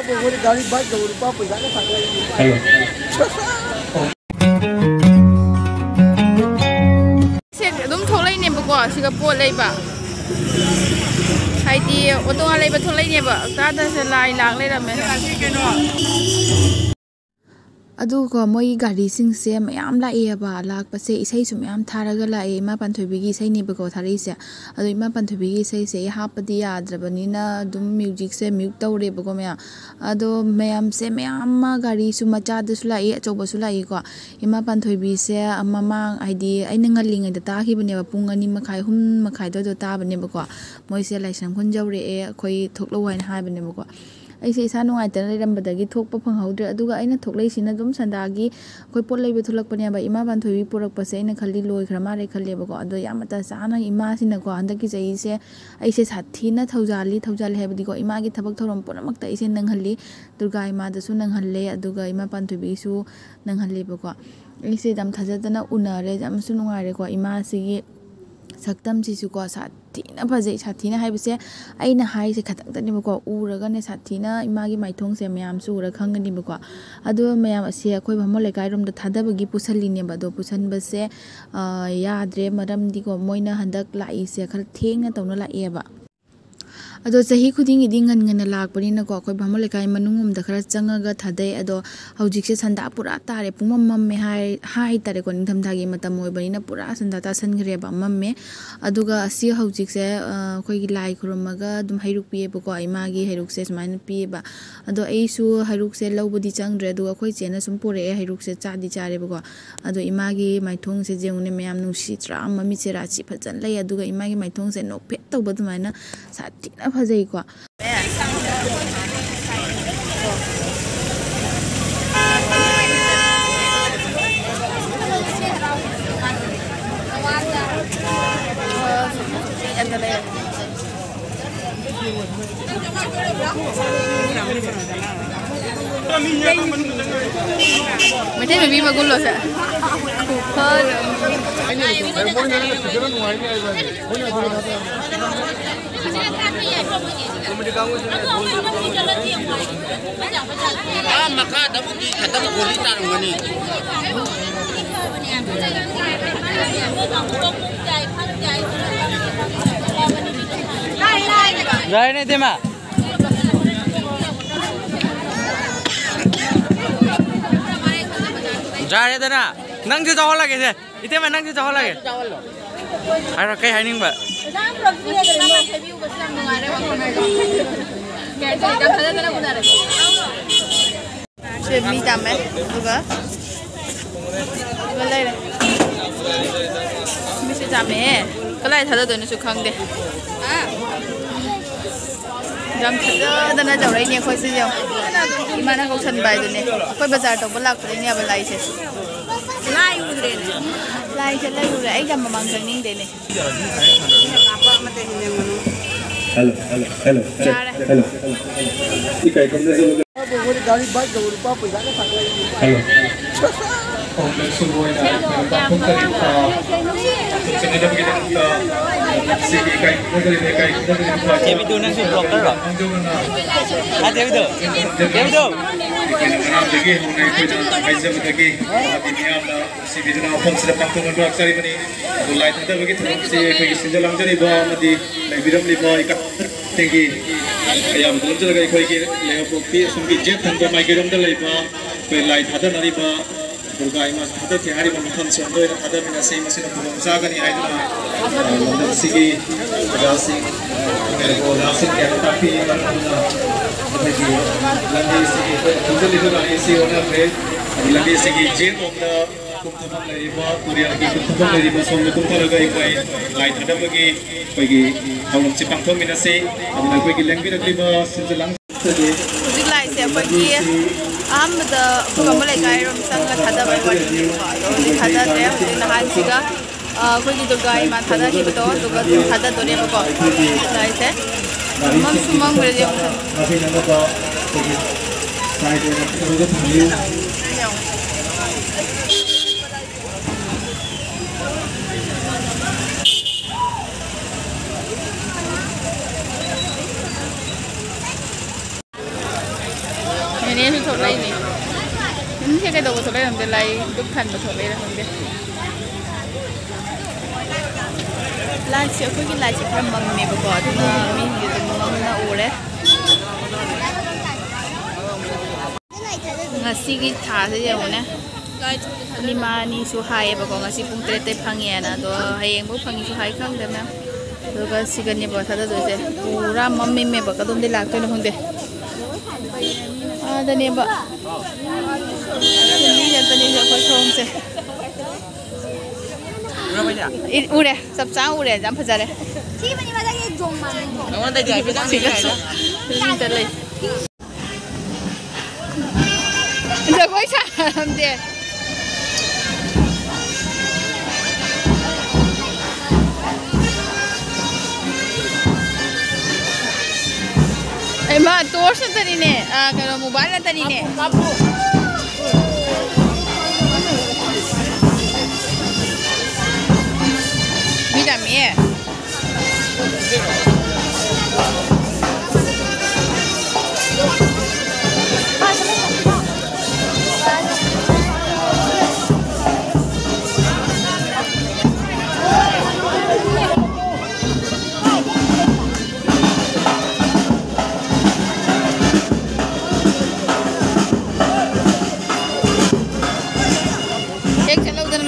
गाड़ी बाइक रुपा पैसा ꯑꯗꯨꯝ ꯊꯣꯛꯂꯛꯏꯅꯦꯕꯀꯣ ꯁꯤꯒ ꯄꯣꯠ ꯂꯩꯕ ꯍꯥꯏꯗꯤ ꯑꯣꯇꯣ ꯂꯩꯕ ꯊꯣꯛꯂꯛꯏꯅꯦꯕ ꯀꯥꯗꯁꯦ ꯂꯥꯏ ꯂꯥꯛ ꯂꯩꯔꯝꯃꯦ ꯑꯗꯨꯒ ꯃꯣꯏꯒꯤ ꯒꯥꯔꯤꯁꯤꯡꯁꯦ ꯃꯌꯥꯝ ꯂꯥꯛꯑꯦꯕ ꯂꯥꯛꯄꯁꯦ ꯏꯁꯩꯁꯨ ꯃꯌꯥꯝ ꯊꯥꯔꯒ ꯂꯥꯛꯑꯦ ꯏꯃꯥ ꯄꯥꯟꯊꯣꯏꯕꯤꯒꯤ ꯏꯁꯩꯅꯦꯕꯀꯣ ꯊꯥꯔꯛꯏꯁꯦ ꯑꯗꯣ ꯏꯃꯥ ꯄꯥꯟꯊꯣꯏꯕꯤꯒꯤ ꯏꯁꯩꯁꯦ ꯍꯥꯞꯄꯗꯤ ꯌꯥꯗ꯭ꯔꯕꯅꯤꯅ ꯑꯗꯨꯝ ꯃ꯭ꯌꯨꯖꯤꯛꯁꯦ ꯃ꯭ꯌꯨꯠ ꯇꯧꯔꯦꯕꯀꯣ ꯃꯌꯥꯝ ꯑꯗꯣ ꯃꯌꯥꯝꯁꯦ ꯃꯌꯥꯝ ꯑꯃ ꯒꯥꯔꯤꯁꯨ ꯃꯆꯥꯗꯁꯨ ꯂꯥꯛꯏ ꯑꯆꯧꯕꯁꯨ ꯂꯥꯛꯏꯀꯣ ꯏꯃꯥ ꯄꯥꯟꯊꯣꯏꯕꯤꯁꯦ ꯃꯃꯥꯡ ꯍꯥꯏꯗꯤ ꯑꯩꯅ ꯉꯜꯂꯤꯉꯩꯗ ꯇꯥꯈꯤꯕꯅꯦꯕ ꯄꯨꯡ 2 मखाꯏ 3 मखाꯏ ꯑꯗꯨꯋꯥꯏꯗ ꯇꯥꯕꯅꯦꯕꯀꯣ ꯃꯣꯏꯁꯦ ꯂꯥꯏꯁꯪ ꯈꯨꯟ ꯌꯧꯔꯛꯑꯦ ꯑꯩꯈꯣꯏ ꯊꯣꯛꯂꯛꯎ ꯍꯥꯏꯅ ꯍꯥꯏꯕꯅꯦꯕꯀꯣ ꯑꯩꯁꯦ ꯏꯁꯥ ꯅꯨꯡꯉꯥꯏꯇꯅ ꯂꯩꯔꯝꯕꯗꯒꯤ ꯊꯣꯛꯄ ꯐꯪꯍꯧꯗ꯭ꯔꯦ ꯑꯗꯨꯒ ꯑꯩꯅ ꯊꯣꯛꯂꯛꯏꯁꯤꯅ ꯑꯗꯨꯝ ꯁꯟꯗꯥꯒꯤ ꯑꯩꯈꯣꯏ ꯄꯣꯠ ꯂꯩꯕ ꯊꯣꯛꯂꯛꯄꯅꯦꯕ ꯏꯃꯥ ꯄꯥꯟꯊꯣꯏꯕꯤ ꯄꯨꯔꯛꯄꯁꯦ ꯑꯩꯅ ꯈꯜꯂꯤ ꯂꯣꯏꯈ꯭ꯔ ꯃꯥꯜꯂꯦ ꯈꯜꯂꯦꯕꯀꯣ ꯑꯗꯣ ꯌꯥꯝ ꯃꯇꯥ ꯆꯥꯅ ꯏꯃꯥꯁꯤꯅꯀꯣ ꯍꯟꯗꯛꯀꯤ ꯆꯍꯤꯁꯦ ꯑꯩꯁꯦ ꯁꯥꯊꯤꯅ ꯊꯧꯖꯥꯜꯂꯤ ꯍꯥꯏꯕꯗꯤꯀꯣ ꯏꯃꯥꯒꯤ ꯊꯕꯛ ꯊꯧꯔꯝ ꯄꯨꯝꯅꯃꯛꯇ ꯑꯩꯁꯦ ꯅꯪꯍꯜꯂꯤ ꯗꯨꯔꯒꯥ ꯏꯃꯥꯗꯁꯨ ꯅꯪꯍꯜꯂꯦ ꯑꯗꯨꯒ ꯏꯃꯥ ꯄꯥꯟꯊꯣꯏꯕꯤꯁꯨ ꯅꯪꯍꯜꯂꯦꯕꯀꯣ ꯑꯩꯁꯦ ꯌꯥꯝ ꯊꯥꯖꯗꯅ ꯎꯅꯔꯦ ꯌꯥꯝꯁꯨ ꯅꯨꯡꯉꯥꯏꯔꯦꯀꯣ ꯏꯃꯥꯁꯤꯒꯤ ꯁꯛꯇꯝꯁꯤꯁꯨꯀꯣ ꯁꯥꯊꯤꯅ ꯐꯖꯩ ꯁꯥꯊꯤꯅ ꯍꯥꯏꯕꯁꯦ ꯑꯩꯅ ꯍꯥꯏꯔꯤꯁꯦ ꯈꯇꯪꯗꯅꯦꯕꯀꯣ ꯎꯔꯒꯅꯦ ꯁꯥꯊꯤꯅ ꯏꯃꯥꯒꯤ ꯃꯥꯏꯊꯣꯡꯁꯦ ꯃꯌꯥꯝꯁꯨ ꯎꯔ ꯈꯪꯒꯅꯤꯕꯀꯣ ꯑꯗꯣ ꯃꯌꯥꯝ ꯑꯁꯤ ꯑꯩꯈꯣꯏ ꯚꯥꯃꯣꯟ ꯂꯩꯀꯥꯏꯔꯣꯝꯗ ꯊꯥꯗꯕꯒꯤ ꯄꯨꯁꯜꯂꯤꯅꯦꯕ ꯑꯗꯣ ꯄꯨꯁꯟꯕꯁꯦ ꯌꯥꯗ꯭ꯔꯦ ꯃꯔꯝꯗꯤꯀꯣ ꯃꯣꯏꯅ ꯍꯟꯗꯛ ꯂꯥꯛꯏꯁꯦ ꯈꯔ ꯊꯦꯡꯅ ꯇꯧꯅ ꯂꯥꯛꯑꯦꯕ ꯑꯗꯣ ꯆꯍꯤ ꯈꯨꯗꯤꯡꯒꯤꯗꯤ ꯉꯟꯅ ꯂꯥꯛꯄꯅꯤꯅꯀꯣ ꯑꯩꯈꯣꯏ ꯚꯥꯃꯣꯟ ꯂꯩꯀꯥꯏ ꯃꯅꯨꯡꯂꯣꯝꯗ ꯈꯔ ꯆꯪꯉꯒ ꯊꯥꯗꯩ ꯑꯗꯣ ꯍꯧꯖꯤꯛꯁꯦ ꯁꯟꯗꯥ ꯄꯨꯔꯥ ꯇꯥꯔꯦ ꯄꯨꯡ ꯃꯝꯃꯦ ꯍꯥꯏꯇꯥꯔꯦꯀꯣ ꯅꯤꯡꯊꯝꯊꯥꯒꯤ ꯃꯇꯝ ꯑꯣꯏꯕꯅꯤꯅ ꯄꯨꯔꯥ ꯁꯟꯗꯥ ꯇꯥꯁꯟꯈ꯭ꯔꯦꯕ ꯃꯝꯃꯦ ꯑꯗꯨꯒ ꯑꯁꯤ ꯍꯧꯖꯤꯛꯁꯦ ꯑꯩꯈꯣꯏꯒꯤ ꯂꯥꯏ ꯈꯨꯔꯨꯝꯃꯒ ꯑꯗꯨꯝ ꯍꯩꯔꯨꯛ ꯄꯤꯌꯦꯕꯀꯣ ꯏꯃꯥꯒꯤ ꯍꯩꯔꯨꯛꯁꯦ ꯁꯨꯃꯥꯏꯅ ꯄꯤꯌꯦꯕ ꯑꯗꯣ ꯑꯩꯁꯨ ꯍꯩꯔꯨꯛꯁꯦ ꯂꯧꯕꯗꯤ ꯆꯪꯗ꯭ꯔꯦ ꯑꯗꯨꯒ ꯑꯩꯈꯣꯏ ꯆꯦꯅ ꯁꯨꯝ ꯄꯨꯔꯛꯑꯦ ꯍꯩꯔꯨꯛꯁꯦ ꯆꯥꯗꯤ ꯆꯥꯔꯦꯕꯀꯣ ꯑꯗꯣ ꯏꯃꯥꯒꯤ ꯃꯥꯏꯊꯣꯡꯁꯦ ꯌꯦꯡꯉꯨꯅꯦ ꯃꯌꯥꯝ ꯅꯨꯡꯁꯤꯠꯇ꯭ꯔꯥ ꯃꯃꯤꯠꯁꯦ ꯔꯥꯁꯤ ꯐꯖꯅ ꯂꯩ ꯑꯗꯨꯒ ꯏꯃꯥꯒꯤ ꯃꯥꯏꯊꯣꯡꯁꯦ ꯅꯣꯛꯐꯦꯠ ꯇꯧꯕ ꯑꯗꯨꯃꯥꯏꯅ ꯁꯥꯊꯤꯅ ꯐꯖꯩꯀꯣ Mesti lebih bagus loh saya. Maka ada bukti kata boleh taruh ni. Rai ni tema. Rai ni na. Nang tu jauh lagi je. Itu mana nang tu jauh lagi. Ada kayak haining ba. Mie tamai juga. Belai deh. Mie tamai. Belai thada tu ni sukhang deh. Jam thada dana jauh ini aku sih jauh. Gimana kau sen bay tu ni? Kau bazar tu belak tu ni apa lai sih? Lai udre ni. Lai je lai udre. Ay jam mamang jengning deh ni. Hello. Ikai kamu dah गाड़ी bike रुपा पैसा ayam belum juga ikut lewat bukti sungguh jet tanpa mikirin dah lepa pelai thada nari ba durga imas thada tiari manukan sondoi thada mina sih masih nak bangsa kan ini ayat mana sigi jasing jasing kaya tapi mana lagi sigi tujuh itu lagi sih orang ber lagi sigi jet orang kumpulan lagi ba kuria lagi kumpulan lagi ba sondoi kumpulan lagi ikut lai thada bagi bagi orang Jepang tu mina sih abang aku pergi lengkap lagi ba sejalan saja. Uji lai sih pergi ada Pham Lekai rom sang thada bai wani uji thada deh uji nahan siga pergi Durga Ima thada sih betul Durga thada tu ni apa lai sih mam sumang berjaya usan. Tapi nama ba saya tu nak tunggu. ꯊꯣꯛꯂꯛꯏꯅꯤ ꯌꯨꯝꯁꯦ ꯀꯩꯗꯧꯕ ꯊꯣꯛꯂꯛꯏꯔꯝꯗꯦ ꯂꯥꯏ ꯗꯨꯛ ꯊꯟꯕ ꯊꯣꯛꯂꯛꯏꯔ ꯈꯪꯗꯦ ꯂꯥꯏꯠꯁꯦ ꯑꯩꯈꯣꯏꯒꯤ ꯂꯥꯏꯠꯁꯦ ꯈꯔ ꯃꯝꯃꯦꯕꯀꯣ ꯑꯗꯨꯅ ꯃꯤꯁꯤꯡꯁꯦ ꯑꯗꯨꯝ ꯃꯝꯅ ꯎꯔꯦ ngasi thả thế giờ nè Nima ni số 2 và còn ngasi pung tret phang ye na do hayeng bu phang số 2 khang dem na do ga sigan ni ba thada do se pura mammi me ba kadom de lak to na hung de da ne ba ni ya ta ni ja ko thong se ure sab sa ure jam phajare thi mani ba da ye jong ma no da ji ba da ni ta le giờ quay xa làm gì em mà tour sẽ tadi nè cái mobile là tadi nè bây giờ mẹ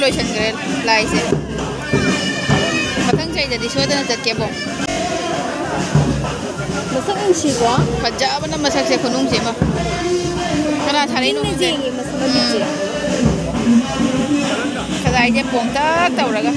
lôi chân cái lại sẽ mà thằng chạy jadi sudah nak cakap bom masak yang sih gua kerja apa nama masak saya kunung sih mah karena hari ini nung sih kerja aja bom tak tahu lagi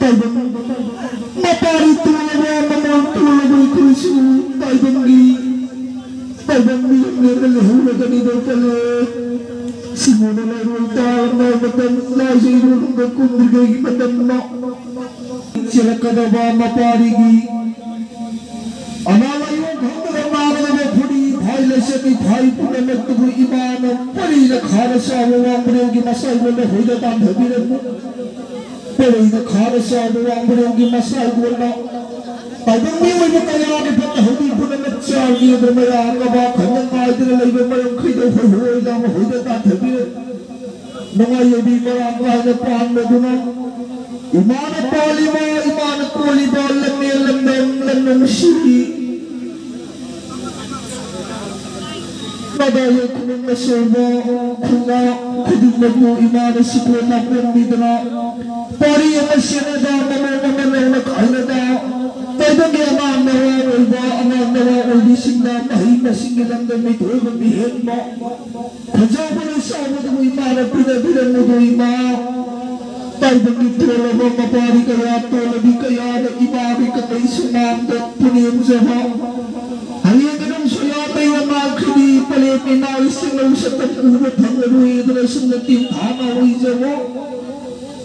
Thank you. Simona Laruta Matan Lazaro Kundri Matanna Chirakadava Maparigi Analayo Gandamara Puri Pilesati Pai Punamatu Imana Pari the Karasa Wambragi Masai will the Hudatam Habira Pari the Karasa Wambragi Masai will not I don't mean when you can put the Holy Punamacha near the Mayaka and the Master Labor Credo for Hudam Hudatam Habira Namayabi Maranga the Pandaduna Imana Palima Imana Koliba Lamel Shiri Nadaya Kunna Silva Kuna Kudumabu Imana Sikuna Midra Pari Amashina Namana Kanada Tadagana Nawa Nawa Udisina Mahima Singilam the Mitru Bihema Pajabana Samu Imana Pida Muduima Taibaki Tola Mapari Kaya Tola Bikaya Imari Kataisunan the Punim Zava Haliakanam Soyata Yamakri Palapina Single Satapu Tangarui the Sunati Hana Wizavo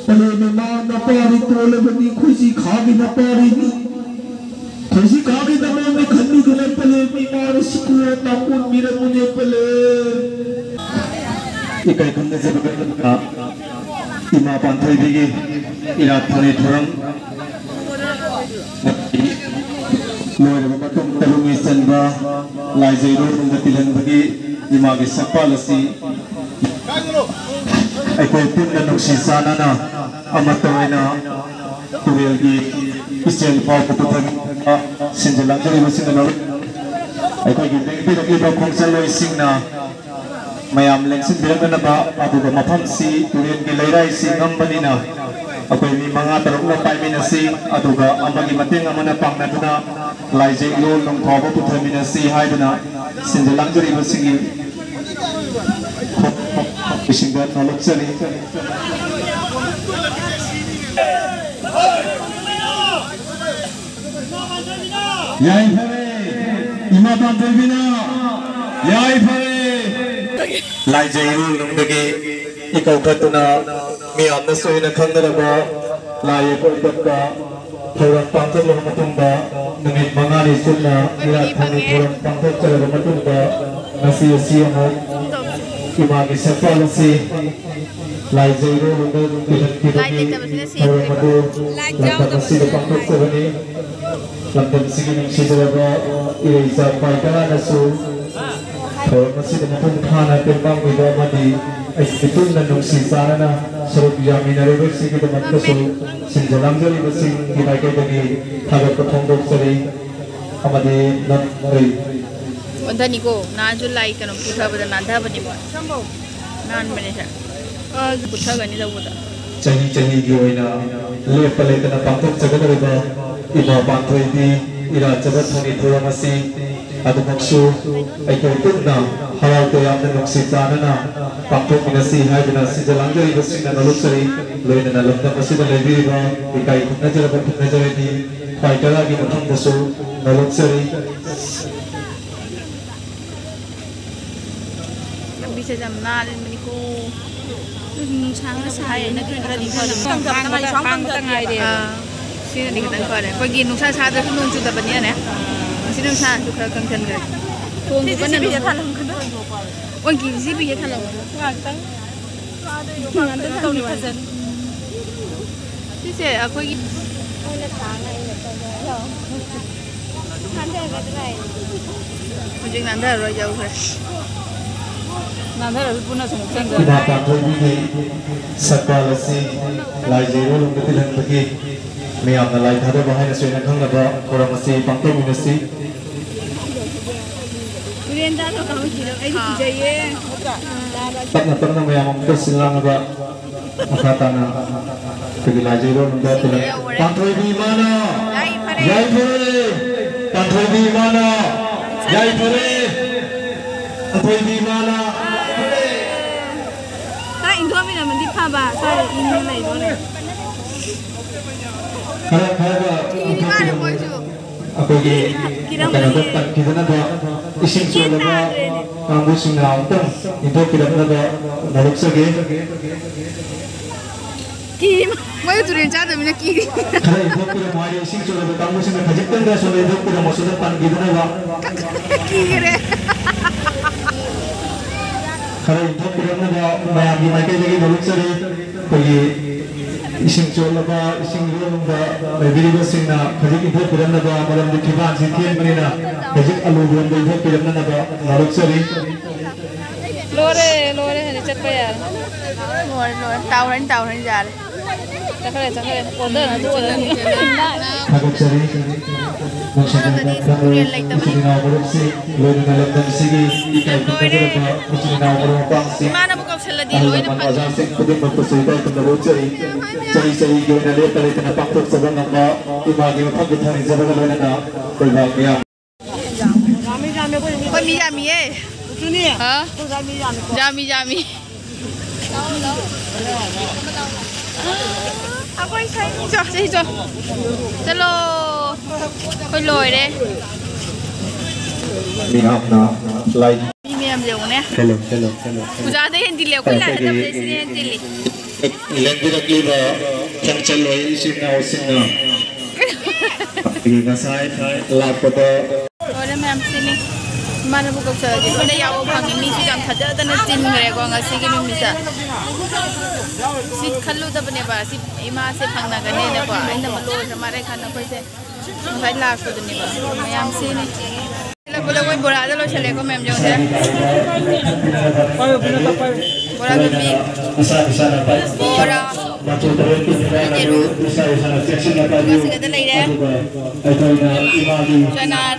Palema Napari Tola Bani Kuzi Kabi Napari Kuzi Kabi the Mami Kanu Pale Mimar Sikura Napun Miramune Pale Ikai Kunda Ima Pantai Bigi Irat Thani Thuram Lord Matum Tarungi Sanba Laizero Mungatilan Bagi Ima Gisapalasi Aikoi Punna Nuksi Sanana Amatawena Turelgi Isel Pau Pututan Sinjalanjari Vasinana Aikoi Gindegi Iba Kongsalo Isingna Mayam lengsin bilang ba aduga mapam si turin ki leirai si ngambanina akoi mi manga tarok na paimina si aduga amagi mating amana pangnatuna laije lo nong thoba puthamina si haiduna sinjalang juri basingi bisinga nalok sani yai phare ima ban devina yai phare Laijairu Lungdagi Ikaukatuna Miyamna Soina Kandaraba Laya Kodaka Thoran Pantak Lamatumba Nungit Mangani Sunna Irathani Thoran Pantak Lamatumba Nasi Asiyamo Imagi Safalasi Laijairu Lungdagi Thoran Madu Lantan Sida Pantak Savani Lantan Sigin Sidaraba Irisa Paikana Nasu Thoran masih dengan khana tembang itu mati, itu nanti sisarana serup jamin ada bersih kita mati so sinjalang jadi bersih kita kita ni thagak ketonggok seri amadi nanti. Udah niko, najul like kan putra pada nanda bani buat, nan bani sah, putra kan ni dah buat. Janji gioina, lep pelai kena pangtuk jaga daripada iba pangtuk ini ira jaga thani Thoran masih Adu maksu aikoi tunna halal to yamna nuksi tanana pakto minasi hai binasi jalangari basina nalusari loina nalunda basina lebiriba ikai kunna jara kunna jara ni paitara gi matham basu nalusari bisa jamna meniku sang saya nak kena di mana pang tengah dia sini di kita kau deh pergi nusa sadar tu nunjuk dapat ni ya Sini sana juga kengkang kan. Di sini bisa tanam kan? Wangi di sini bisa tanam. Ngantar. Ngantar tahu ni macam. Di sini aku ini. Mungkin nanti ada jauh kan. Nanti ada pun ada semua. Kita pakai ini sekalasi Laijairu Lungdagi bagi Miyam nalai thada bahaya soina khang laba orang masih pangtok minasi. Tak nak pernah meyamam tersilang apa makatana pergi Laijairu Lungdagi tulen pantoi di mana jai pare pantoi di mana jai pare pantoi di mana tak Indo mina mandi apa saya ini lagi dulu Harap ini mana boy tu ꯑꯩꯈꯣꯏꯒꯤ ꯀꯩꯅꯣꯗ ꯄꯟꯈꯤꯗꯅꯕ ꯏꯁꯤꯡ ꯆꯣꯠꯂꯕ ꯀꯥꯡꯕꯨꯁꯤꯡꯅ ꯑꯃꯨꯛꯇꯪ ꯏꯟꯊꯣꯛꯄꯤꯔꯛꯅꯕ ꯅꯔꯛꯆꯒꯦ ꯃꯣꯏ ꯇꯨꯔꯦꯟ ꯆꯥꯗꯕꯅꯤꯅ ꯀꯤꯔꯤ ꯈꯔ ꯏꯟꯊꯣꯛꯄꯤꯔꯝꯃꯣ ꯍꯥꯏꯗꯤ ꯏꯁꯤꯡ ꯆꯣꯠꯂꯕ ꯀꯥꯡꯕꯨꯁꯤꯡꯅ ꯈꯖꯤꯛꯇꯪꯗ ꯁꯣꯝꯗ ꯏꯟꯊꯣꯛꯄꯤꯔꯝꯃꯣ ꯁꯤꯗ ꯄꯟꯈꯤꯗꯅꯕ ꯀꯤꯔꯦ खरा इंथोपीरमनबा मयामगी माइकैदगी नलुक्चरी अखोगी इसिंग चोलबा इसिंग रोलुंगा लेबिरिबसिंगना खजिक इंथोपीरमनबा मरमदि खिबानसि थेनबनिना खजिक अलुगोंबा इंथोपीरमनबा नलुक्चरी लोरे लोरे हने चटपा यार लोरे तावरन जारे चखरे ओदर ना तो ओदर खगचरी जामी कोई सही चलो कोई लोई रे मिहापना लाइक मियाम जेउने चलो पूजा दे हिंदी ले कोई लाने तब से हिंदी ले लेंदी रखली बा चंचल लोई सिंना ओसिंना ये साइ लापता और मैम सिनी माने बुक चलगी कोई याव भांगी मिसी जाम थजदना चिन गरे को ngasi gi misa sit khallu dabne ba sit ima se phangna gane ne ko aina malo samare khana koi se sai la ko dni ba mayam se ne la bola koi bora da lo chale ko mem jong se bora bi bora jeru ngasi ga da lai re chanar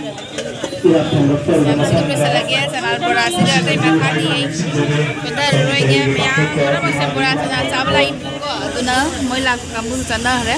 Masuk bisa lagi ya, sanal borasi dah dari makan ni. Betul, roynya yang orang masih borasi nak cabai lain kok, tu na, mulai kampung sana, re.